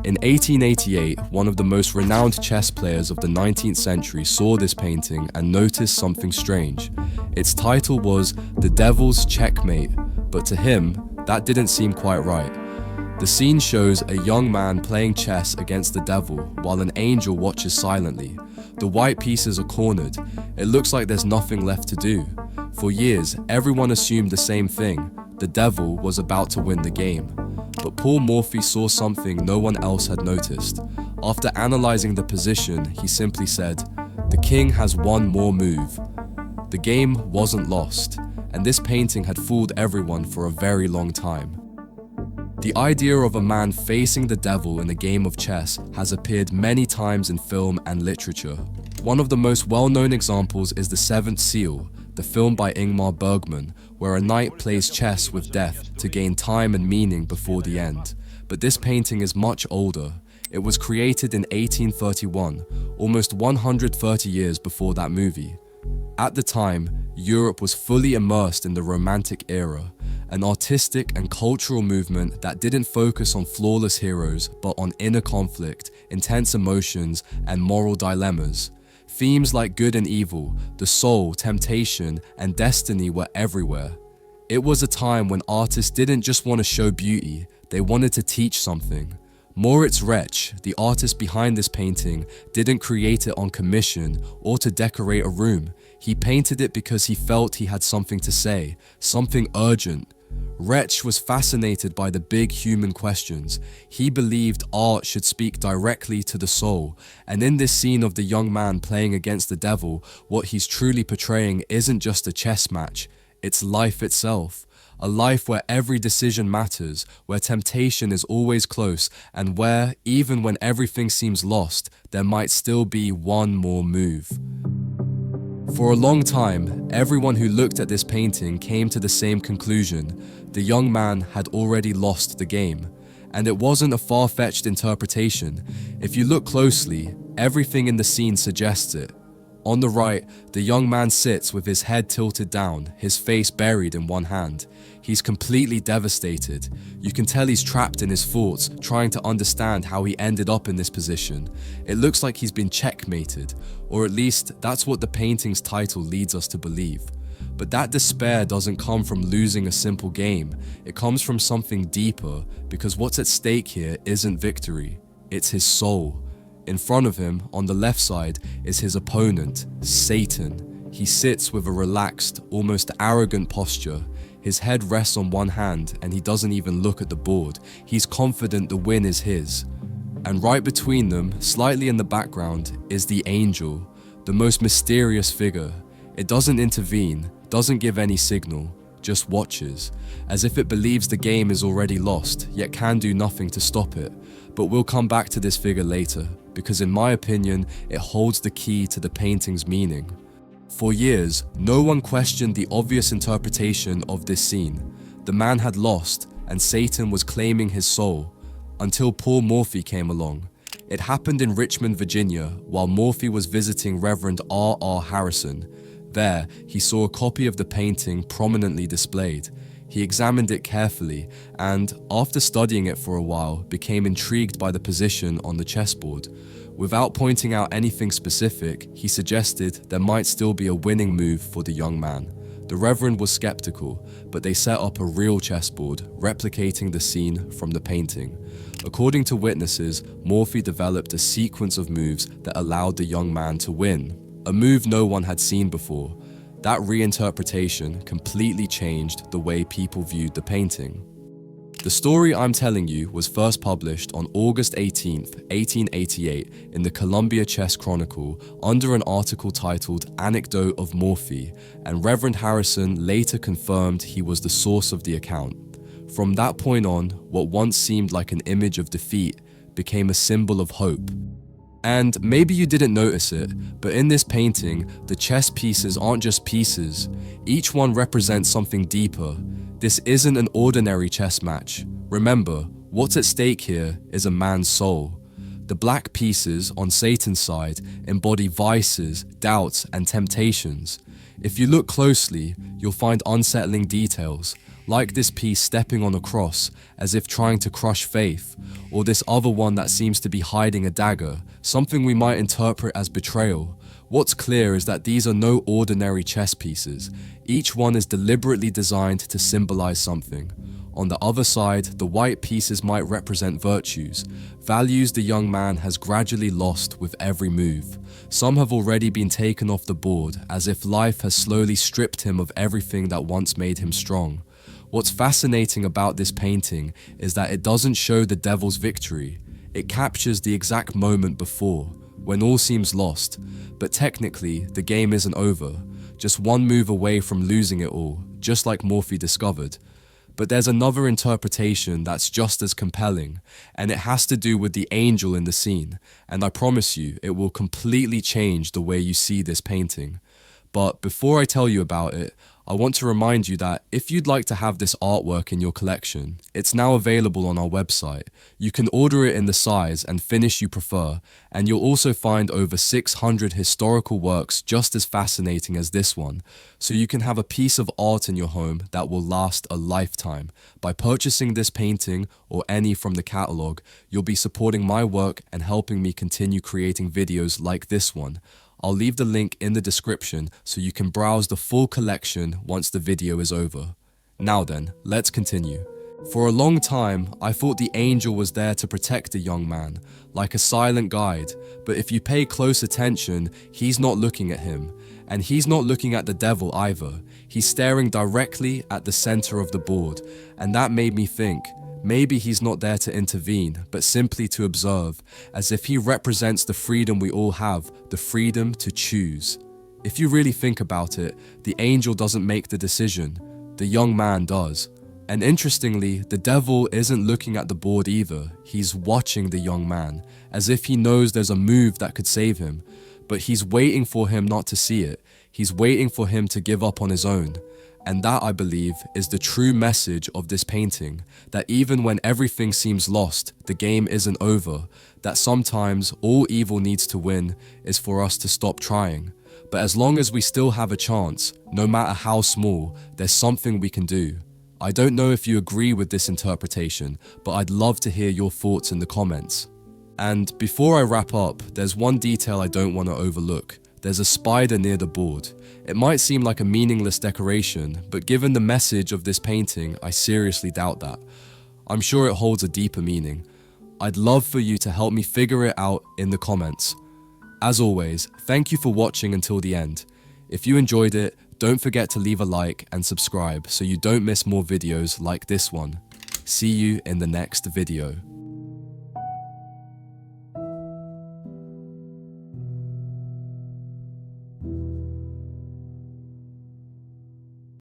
In 1888, one of the most renowned chess players of the 19th century saw this painting and noticed something strange. Its title was The Devil's Checkmate, but to him, that didn't seem quite right. The scene shows a young man playing chess against the devil while an angel watches silently. The white pieces are cornered. It looks like there's nothing left to do. For years, everyone assumed the same thing. The devil was about to win the game. But Paul Morphy saw something no one else had noticed. After analyzing the position, he simply said, "The king has one more move." The game wasn't lost, and this painting had fooled everyone for a very long time. The idea of a man facing the devil in a game of chess has appeared many times in film and literature. One of the most well-known examples is The Seventh Seal, the film by Ingmar Bergman, where a knight plays chess with death to gain time and meaning before the end. But this painting is much older. It was created in 1831, almost 130 years before that movie. At the time, Europe was fully immersed in the Romantic era, an artistic and cultural movement that didn't focus on flawless heroes, but on inner conflict, intense emotions, and moral dilemmas. Themes like good and evil, the soul, temptation, and destiny were everywhere. It was a time when artists didn't just want to show beauty, they wanted to teach something. Moritz Retzsch, the artist behind this painting, didn't create it on commission or to decorate a room. He painted it because he felt he had something to say, something urgent. Retzsch was fascinated by the big human questions. He believed art should speak directly to the soul, and in this scene of the young man playing against the devil, what he's truly portraying isn't just a chess match, it's life itself. A life where every decision matters, where temptation is always close, and where, even when everything seems lost, there might still be one more move. For a long time, everyone who looked at this painting came to the same conclusion. The young man had already lost the game. And it wasn't a far-fetched interpretation. If you look closely, everything in the scene suggests it. On the right, the young man sits with his head tilted down, his face buried in one hand. He's completely devastated. You can tell he's trapped in his thoughts, trying to understand how he ended up in this position. It looks like he's been checkmated, or at least that's what the painting's title leads us to believe. But that despair doesn't come from losing a simple game. It comes from something deeper, because what's at stake here isn't victory, it's his soul. In front of him, on the left side, is his opponent, Satan. He sits with a relaxed, almost arrogant posture. His head rests on one hand and he doesn't even look at the board. He's confident the win is his. And right between them, slightly in the background, is the angel, the most mysterious figure. It doesn't intervene, doesn't give any signal, just watches, as if it believes the game is already lost, yet can do nothing to stop it. But we'll come back to this figure later, because in my opinion, it holds the key to the painting's meaning. For years, no one questioned the obvious interpretation of this scene. The man had lost, and Satan was claiming his soul, until Paul Morphy came along. It happened in Richmond, Virginia, while Morphy was visiting Reverend R.R. Harrison. There, he saw a copy of the painting prominently displayed. He examined it carefully and, after studying it for a while, became intrigued by the position on the chessboard. Without pointing out anything specific, he suggested there might still be a winning move for the young man. The Reverend was skeptical, but they set up a real chessboard, replicating the scene from the painting. According to witnesses, Morphy developed a sequence of moves that allowed the young man to win, a move no one had seen before. That reinterpretation completely changed the way people viewed the painting. The story I'm telling you was first published on August 18, 1888 in the Columbia Chess Chronicle under an article titled Anecdote of Morphy, and Reverend Harrison later confirmed he was the source of the account. From that point on, what once seemed like an image of defeat became a symbol of hope. And maybe you didn't notice it, but in this painting, the chess pieces aren't just pieces. Each one represents something deeper. This isn't an ordinary chess match. Remember, what's at stake here is a man's soul. The black pieces on Satan's side embody vices, doubts, and temptations. If you look closely, you'll find unsettling details. like this piece stepping on a cross as if trying to crush faith, or this other one that seems to be hiding a dagger, something we might interpret as betrayal. What's clear is that these are no ordinary chess pieces. Each one is deliberately designed to symbolize something. On the other side, the white pieces might represent virtues, values the young man has gradually lost with every move. Some have already been taken off the board, as if life has slowly stripped him of everything that once made him strong. What's fascinating about this painting is that it doesn't show the devil's victory. It captures the exact moment before, when all seems lost. But technically, the game isn't over, just one move away from losing it all, just like Morphy discovered. But there's another interpretation that's just as compelling, and it has to do with the angel in the scene, and I promise you, it will completely change the way you see this painting. But before I tell you about it, I want to remind you that if you'd like to have this artwork in your collection, it's now available on our website. You can order it in the size and finish you prefer, and you'll also find over 600 historical works just as fascinating as this one, so you can have a piece of art in your home that will last a lifetime. By purchasing this painting or any from the catalog, you'll be supporting my work and helping me continue creating videos like this one. I'll leave the link in the description so you can browse the full collection once the video is over. Now then, let's continue. For a long time, I thought the angel was there to protect the young man, like a silent guide, but if you pay close attention, he's not looking at him, and he's not looking at the devil either. He's staring directly at the center of the board, and that made me think, maybe he's not there to intervene, but simply to observe, as if he represents the freedom we all have, the freedom to choose. If you really think about it, the angel doesn't make the decision, the young man does. And interestingly, the devil isn't looking at the board either, he's watching the young man, as if he knows there's a move that could save him, but he's waiting for him not to see it, he's waiting for him to give up on his own. And that, I believe, is the true message of this painting, that even when everything seems lost, the game isn't over, that sometimes all evil needs to win is for us to stop trying. But as long as we still have a chance, no matter how small, there's something we can do. I don't know if you agree with this interpretation, but I'd love to hear your thoughts in the comments. And before I wrap up, there's one detail I don't want to overlook. There's a spider near the board. It might seem like a meaningless decoration, but given the message of this painting, I seriously doubt that. I'm sure it holds a deeper meaning. I'd love for you to help me figure it out in the comments. As always, thank you for watching until the end. If you enjoyed it, don't forget to leave a like and subscribe so you don't miss more videos like this one. See you in the next video.